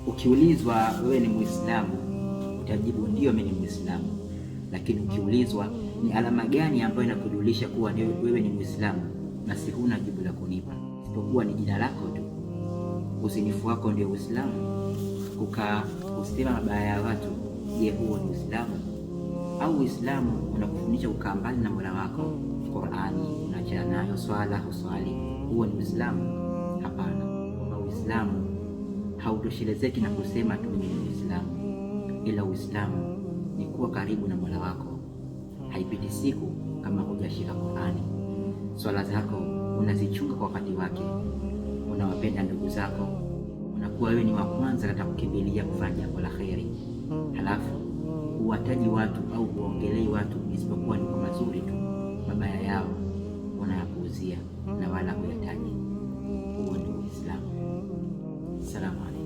Ukiulizwa wewe ni Muislamu, utajibu ndio mimi ni Muislamu. Lakini ukiulizwa ni alama gani ambayo inakujulisha kuwa wewe ni Muislamu, basi huna jibu la kunipa isipokuwa ni jina lako tu. Usinifu wako ndio Uislamu? Kukaa kusema mabaya ya watu, je, huo ni Uislamu? Au Uislamu unakufundisha kukaa mbali na Mola wako, Qur'ani unaachana nayo, swala huswali, huo ni Uislamu? Hapana. Uislamu hautoshelezeki na kusema tu mimi ni Muislamu, ila Uislamu ni kuwa karibu na Mola wako. Haipiti siku kama hujashika Qur'ani, swala zako unazichunga kwa wakati wake, unawapenda ndugu zako, unakuwa wewe ni wa kwanza katika kukimbilia kufanya jambo la kheri, halafu huwataji watu au huongelei watu isipokuwa ni kwa mazuri tu, mabaya yao unayapuuzia na wala huyataji. Huo ndio Uislamu. Salamu alaykum.